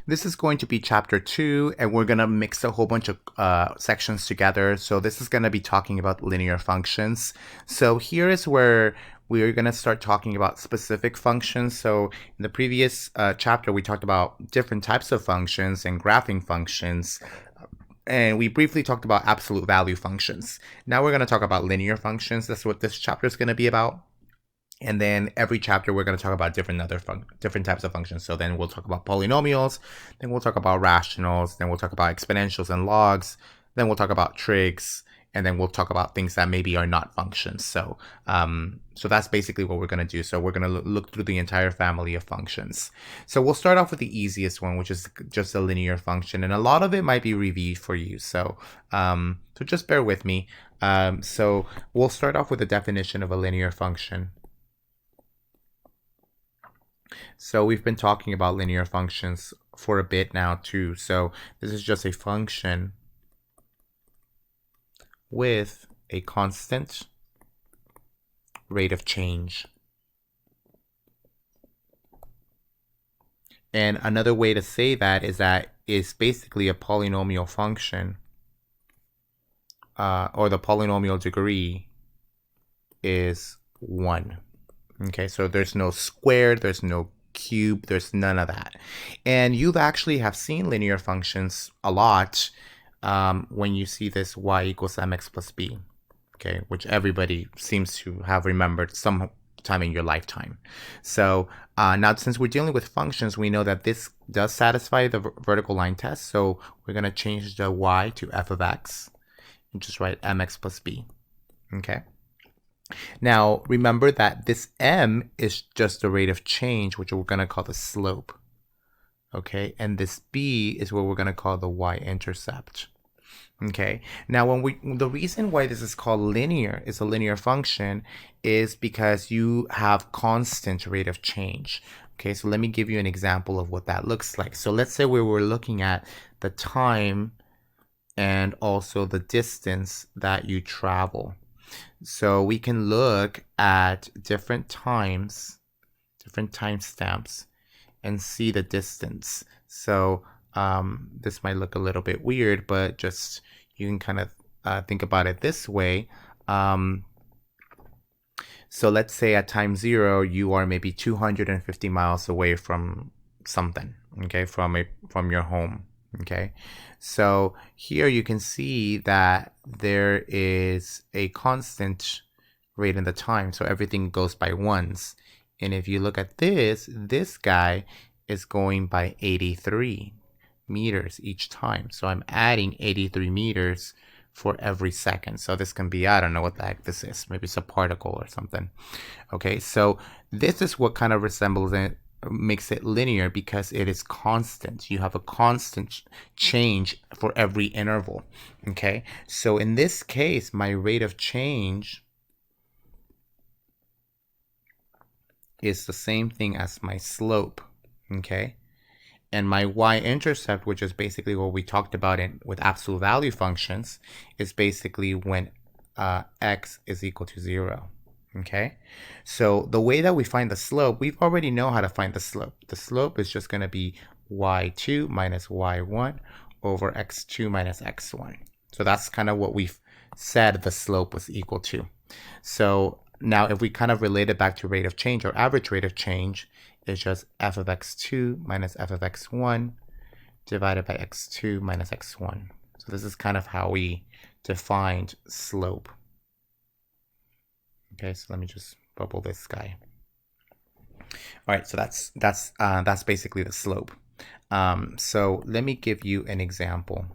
This is going to be chapter 2, and we're going to mix a whole bunch of sections together. So this is going to be talking about linear functions. So here is where we're going to start talking about specific functions. So in the previous chapter, we talked about different types of functions and graphing functions. And we briefly talked about absolute value functions. Now we're going to talk about linear functions. That's what this chapter is going to be about. And then every chapter we're going to talk about different types of functions. So then we'll talk about polynomials, then we'll talk about rationals, then we'll talk about exponentials and logs, then we'll talk about trig, and then we'll talk about things that maybe are not functions. So that's basically what we're going to do. So we're going to look through the entire family of functions. So we'll start off with the easiest one, which is just a linear function, and a lot of it might be reviewed for you. So just bear with me. So we'll start off with the definition of a linear function. So we've been talking about linear functions for a bit now too. So this is just a function with a constant rate of change. And another way to say that is basically a polynomial function, or the polynomial degree is 1. Okay, so there's no squared, there's no cube, there's none of that. And you actually have seen linear functions a lot when you see this y equals mx plus b, okay, which everybody seems to have remembered some time in your lifetime. So now since we're dealing with functions, we know that this does satisfy the vertical line test. So we're going to change the y to f of x and just write mx plus b, okay? Now, remember that this m is just the rate of change, which we're going to call the slope, okay? And this b is what we're going to call the y-intercept, okay? Now, the reason why this is called linear, is a linear function, is because you have constant rate of change, okay? So let me give you an example of what that looks like. So let's say we were looking at the time and also the distance that you travel. So we can look at different timestamps, and see the distance. So this might look a little bit weird, but just you can kind of think about it this way. So let's say at time 0, you are maybe 250 miles away from something, okay, from your home. Okay, so here you can see that there is a constant rate in the time, so everything goes by ones. And if you look at this guy is going by 83 meters each time. So I'm adding 83 meters for every second. So this can be, I don't know what the heck this is. Maybe it's a particle or something. Okay, so this is what kind of resembles it, makes it linear, because it is constant. You have a constant change for every interval. Okay, so in this case, my rate of change is the same thing as my slope. Okay, and my y-intercept, which is basically what we talked about with absolute value functions, is basically when x is equal to 0. Okay, so the way that we find the slope, we already know how to find the slope. The slope is just going to be y2 minus y1 over x2 minus x1. So that's kind of what we've said the slope was equal to. So now if we kind of relate it back to rate of change, or average rate of change is just f of x2 minus f of x1 divided by x2 minus x1. So this is kind of how we defined slope. Okay, so let me just bubble this guy. All right, so that's basically the slope. So let me give you an example.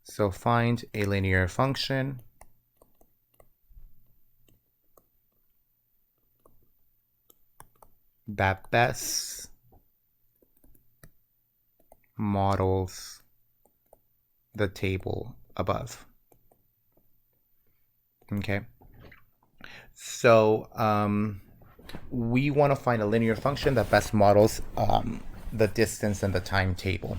So find a linear function that best models the table above. Okay, so we want to find a linear function that best models the distance and the timetable.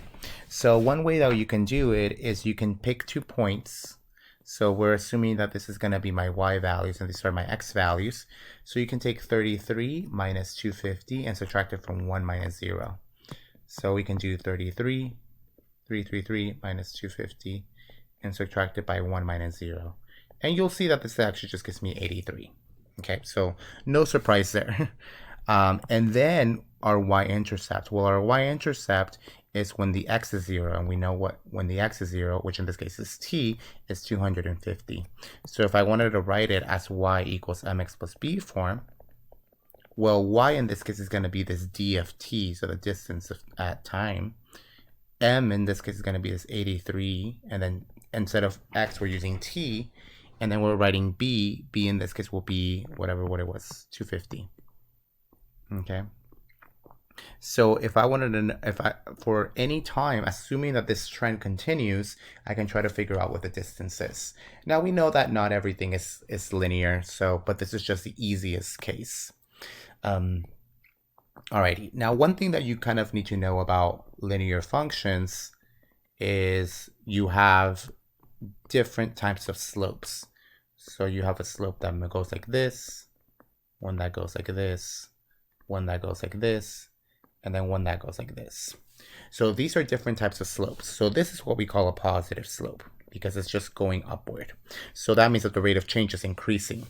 So one way that you can do it is you can pick 2 points. So we're assuming that this is going to be my y values and these are my x values. So you can take 33 minus 250 and subtract it from 1 minus 0. So we can do 33, 333 minus 250, and subtract it by 1 minus 0. And you'll see that this actually just gives me 83. Okay, so no surprise there. And then our y-intercept. Well, our y-intercept is when the x is 0, and we know what when the x is 0, which in this case is t, is 250. So if I wanted to write it as y equals mx plus b form, well, y in this case is going to be this d of t, so the distance at time. M in this case is going to be this 83, and then instead of x, we're using t, and then we're writing b. B in this case will be what it was, 250. Okay. So if I wanted to, for any time, assuming that this trend continues, I can try to figure out what the distance is. Now we know that not everything is linear, but this is just the easiest case. Alrighty. Now, one thing that you kind of need to know about linear functions is you have different types of slopes. So you have a slope that goes like this, one that goes like this, one that goes like this, and then one that goes like this. So these are different types of slopes. So this is what we call a positive slope because it's just going upward. So that means that the rate of change is increasing.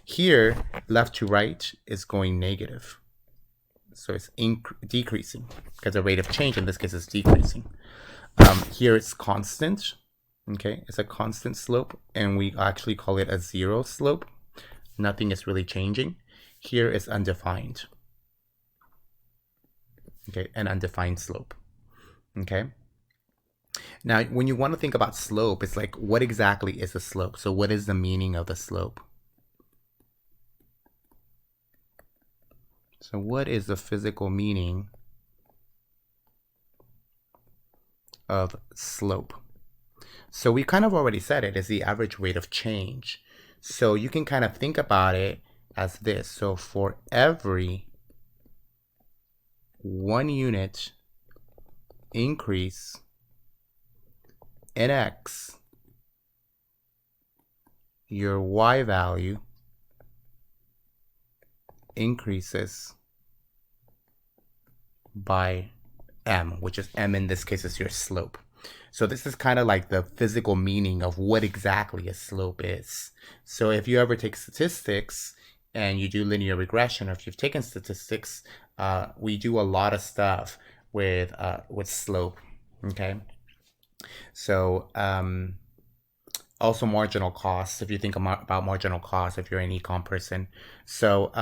Here, left to right is going negative. So it's decreasing because the rate of change in this case is decreasing. Here it's constant. Okay, it's a constant slope, and we actually call it a zero slope. Nothing is really changing. Here is undefined. Okay, an undefined slope. Okay. Now, when you want to think about slope, it's like, what exactly is a slope? So what is the meaning of the slope? So what is the physical meaning of slope? So we kind of already said it is the average rate of change. So you can kind of think about it as this. So for every 1 unit increase in x, your y value increases by m, which is m in this case is your slope. So this is kind of like the physical meaning of what exactly a slope is. So if you ever take statistics and you do linear regression, or if you've taken statistics, we do a lot of stuff with slope. Okay. So also marginal costs, if you think about marginal costs, if you're an econ person. So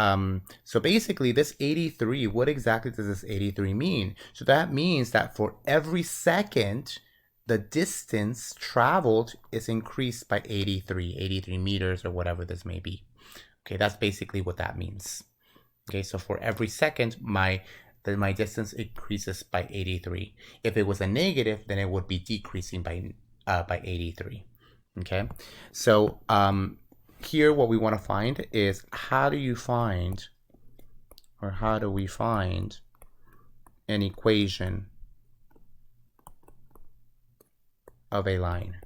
so basically this 83, what exactly does this 83 mean? So that means that for every second, the distance traveled is increased by 83 meters or whatever this may be. Okay, that's basically what that means. Okay, so for every second, my distance increases by 83. If it was a negative, then it would be decreasing by 83. Okay, so here what we want to find is how do we find an equation of a line?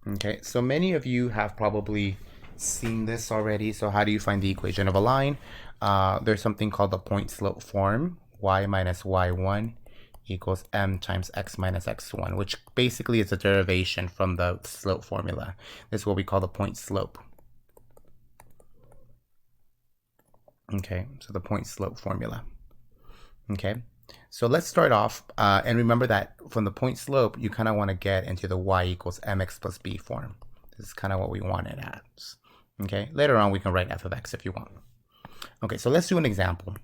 Okay, so many of you have probably seen this already. So how do you find the equation of a line? There's something called the point slope form, y minus y1 equals m times x minus x1, which basically is a derivation from the slope formula. This is what we call the point slope. Okay, so the point slope formula. Okay, so let's start off, and remember that from the point slope, you kind of want to get into the y equals mx plus b form. This is kind of what we want it as. Okay, later on we can write f of x if you want. Okay, so let's do an example.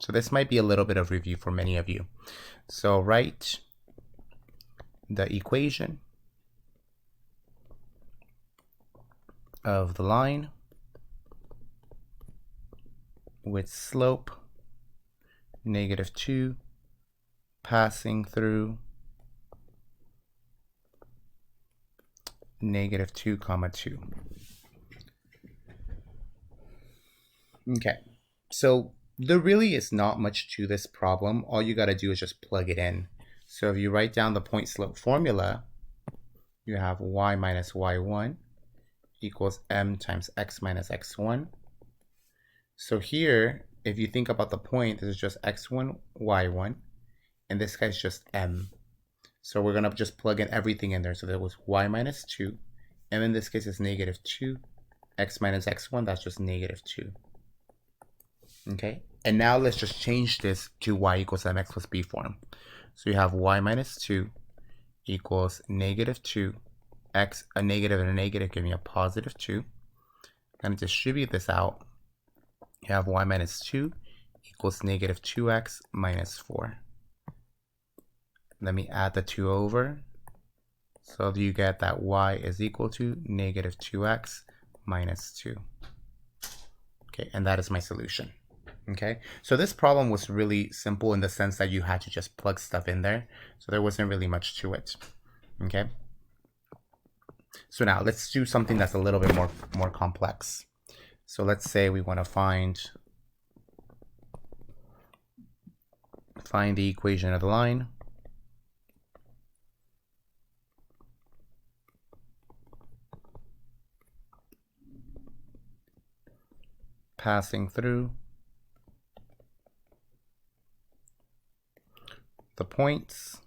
So this might be a little bit of review for many of you. So write the equation of the line with slope -2 passing through -2, 2. Okay, so there really is not much to this problem. All you got to do is just plug it in. So if you write down the point slope formula, you have y minus y1 equals m times x minus x1. So here if you think about the point, this is just x1, y1, and this guy's just m. So we're gonna just plug in everything in there. So there was y minus 2, and in this case it's negative 2, x minus x1, that's just negative 2. Okay, and now let's just change this to y equals mx plus b form. So you have y minus 2 equals negative 2, x, a negative and a negative give me a positive 2. I'm going to distribute this out. You have y minus 2 equals negative 2x minus 4. Let me add the 2 over. So you get that y is equal to negative 2x minus 2. Okay, and that is my solution. Okay, so this problem was really simple in the sense that you had to just plug stuff in there. So there wasn't really much to it. Okay, so now let's do something that's a little bit more complex. So let's say we want to find the equation of the line. Passing through the points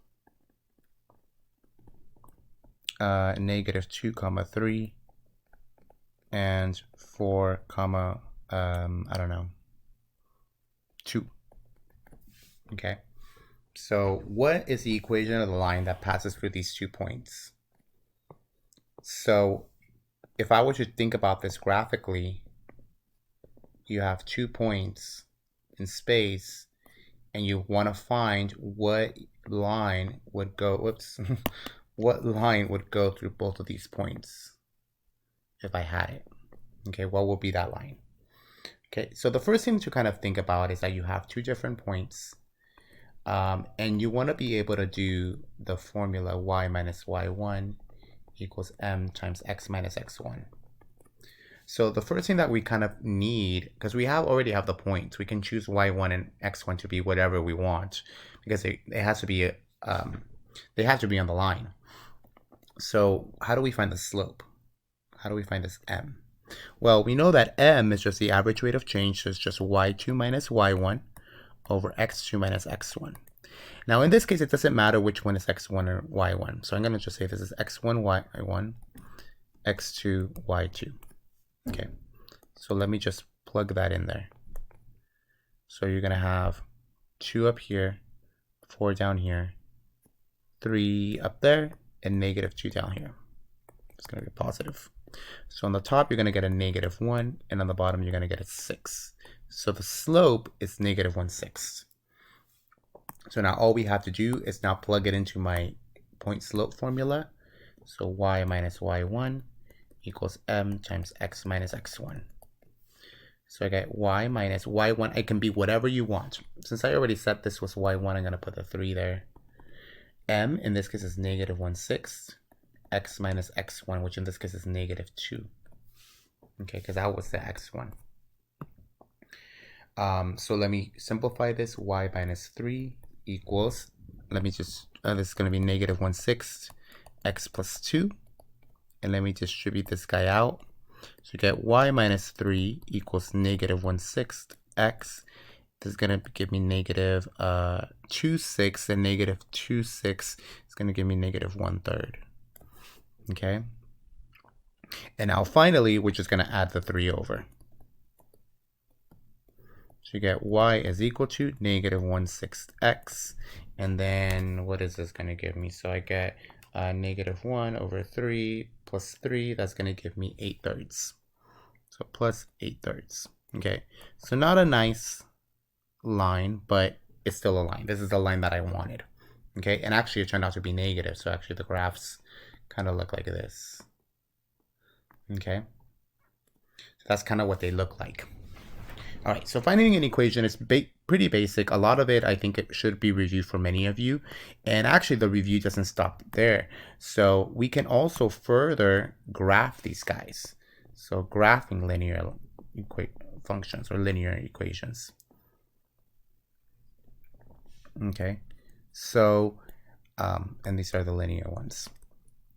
negative 2 comma 3 and 4 comma I don't know 2. Okay, so what is the equation of the line that passes through these 2 points? So if I were to think about this graphically, you have 2 points in space and you want to find what line would go, what line would go through both of these points if I had it. Okay, what would be that line? Okay, so the first thing to kind of think about is that you have 2 different points, and you want to be able to do the formula y minus y1 equals m times x minus x1. So the first thing that we kind of need, because we already have the points, we can choose y1 and x1 to be whatever we want, because it has to be they have to be on the line. So how do we find the slope? How do we find this m? Well, we know that m is just the average rate of change, so it's just y2 minus y1 over x2 minus x1. Now in this case, it doesn't matter which one is x1 or y1. So I'm going to just say this is x1, y1, x2, y2. Okay, so let me just plug that in there. So you're going to have 2 up here, 4 down here, 3 up there, and negative 2 down here. It's going to be positive. So on the top, you're going to get a negative 1, and on the bottom, you're going to get a 6. So the slope is negative 1/6. So now all we have to do is now plug it into my point slope formula. So y minus y1 equals m times x minus x1. So I get y minus y1. It can be whatever you want. Since I already said this was y1, I'm going to put the 3 there. M in this case is negative 1/6. X minus x1, which in this case is negative 2. Okay, because that was the x1. So let me simplify this. Y minus 3 equals, let me just, this is going to be negative 1/6 x plus 2. And let me distribute this guy out. So you get y minus 3 equals negative 1/6 x. This is going to give me negative 2/6, and negative 2/6 is going to give me negative 1/3. Okay. And now finally, we're just going to add the 3 over. So you get y is equal to negative 1/6 x. And then what is this going to give me? So I get negative 1 over 3 plus 3. That's going to give me 8/3. So plus 8/3. Okay. So not a nice line, but it's still a line. This is the line that I wanted. Okay. And actually it turned out to be negative. So actually the graphs kind of look like this. Okay. So that's kind of what they look like. All right, so finding an equation is pretty basic. A lot of it, I think it should be reviewed for many of you. And actually, the review doesn't stop there. So we can also further graph these guys. So graphing linear functions or linear equations. Okay, so, and these are the linear ones.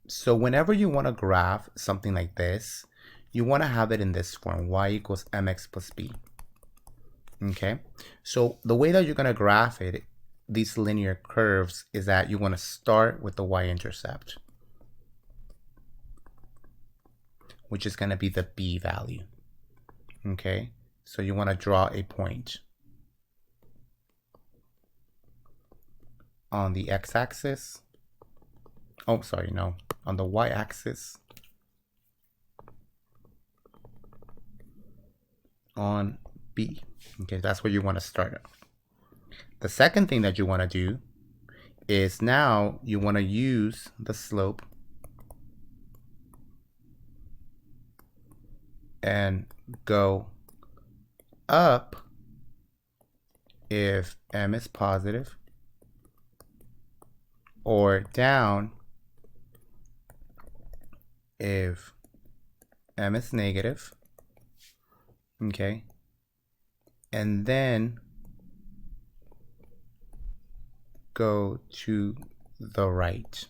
So whenever you want to graph something like this, you want to have it in this form, y equals mx plus b. Okay, so the way that you're going to graph it, these linear curves, is that you want to start with the y-intercept, which is going to be the b value. Okay, so you want to draw a point on the x-axis. Oh, sorry, no, on the y-axis, on b. Okay, that's where you want to start. The second thing that you want to do is now you want to use the slope and go up if m is positive, or down if m is negative. Okay, and then go to the right.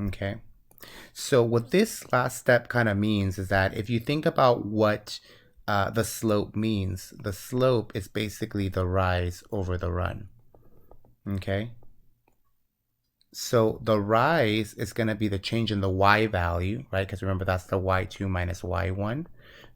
Okay, so what this last step kind of means is that if you think about what the slope means, the slope is basically the rise over the run. Okay, so the rise is going to be the change in the y value, right? Because remember, that's the y2 minus y1.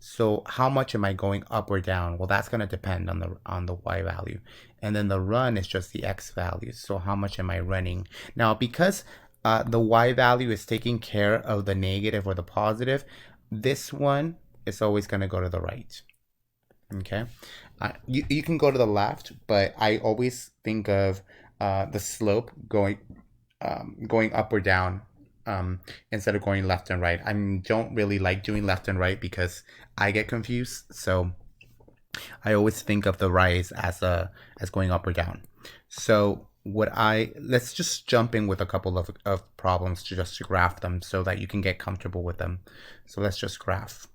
So how much am I going up or down? Well, that's going to depend on the y value. And then the run is just the x value. So how much am I running? Now, because the y value is taking care of the negative or the positive, this one is always going to go to the right. Okay, you can go to the left, but I always think of the slope going up or down instead of going left and right. I don't really like doing left and right because I get confused. So I always think of the rise as going up or down. So let's just jump in with a couple of problems to graph them so that you can get comfortable with them. So let's just graph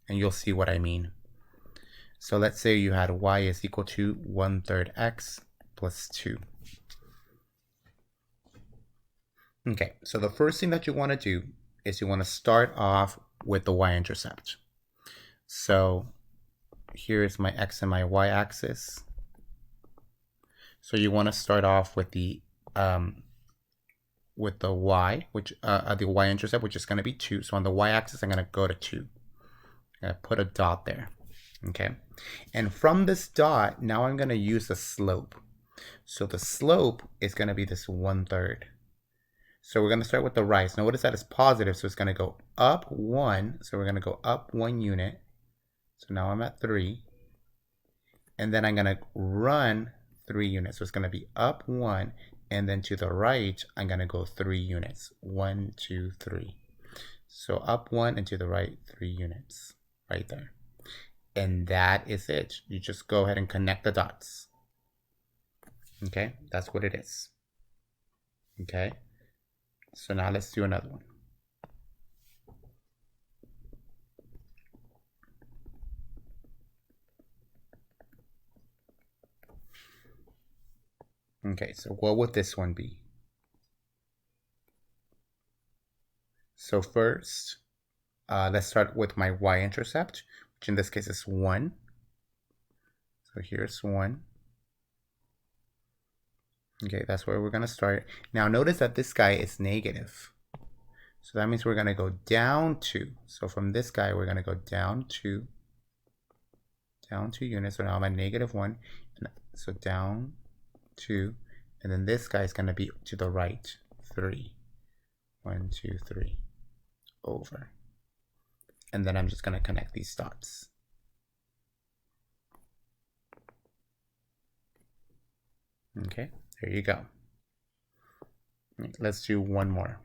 and you'll see what I mean. So let's say you had y is equal to 1/3 x plus 2. Okay, so the first thing that you want to do is you want to start off with the y-intercept. So here's my x and my y-axis. So you want to start off with the y, which the y-intercept, which is going to be 2. So on the y-axis, I'm going to go to 2. I'm going to put a dot there. Okay, and from this dot, now I'm going to use the slope. So the slope is going to be this 1/3. So we're going to start with the rise. Notice that it's positive, so it's going to go up 1. So we're going to go up 1 unit. So now I'm at 3. And then I'm going to run 3 units. So it's going to be up 1. And then to the right, I'm going to go 3 units. 1, 2, 3. So up 1 and to the right, 3 units. Right there. And that is it. You just go ahead and connect the dots. Okay, that's what it is. Okay, so now let's do another one. Okay, so what would this one be? So first, let's start with my y-intercept, which in this case is 1. So here's 1. Okay, that's where we're going to start. Now notice that this guy is negative. So that means we're going to go down 2. So from this guy, we're going to go down 2. Down 2 units. So now I'm at -1. So down 2. And then this guy is going to be to the right. 3. 1, 2, 3. Over. And then I'm just going to connect these dots. Okay, there you go. Let's do one more.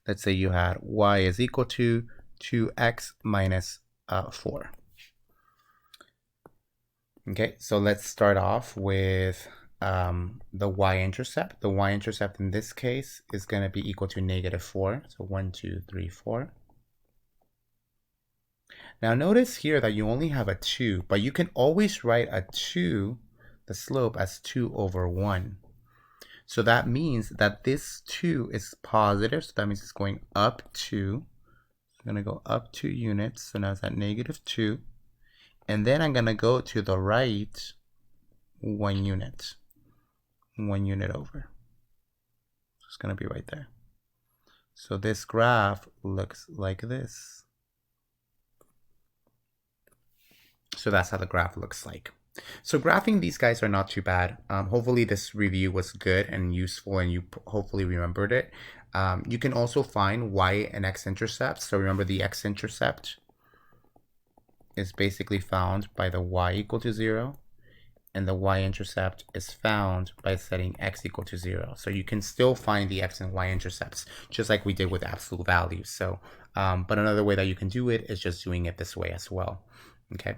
Let's say you had y is equal to 2x minus 4. Okay, so let's start off with the y-intercept. The y-intercept in this case is going to be equal to -4. So 1, 2, 3, 4. Now notice here that you only have a 2, but you can always write a 2, the slope, as 2/1. So that means that this 2 is positive, so that means it's going up 2. I'm going to go up 2 units. So now it's at -2. And then I'm going to go to the right 1 unit. 1 unit over. So it's going to be right there. So this graph looks like this. So that's how the graph looks like. So graphing these guys are not too bad. Hopefully this review was good and useful and you hopefully remembered it. You can also find y and x-intercepts. So remember the x-intercept is basically found by the y equal to 0. And the y-intercept is found by setting x equal to 0. So you can still find the x and y-intercepts, just like we did with absolute values. So, but another way that you can do it is just doing it this way as well. Okay.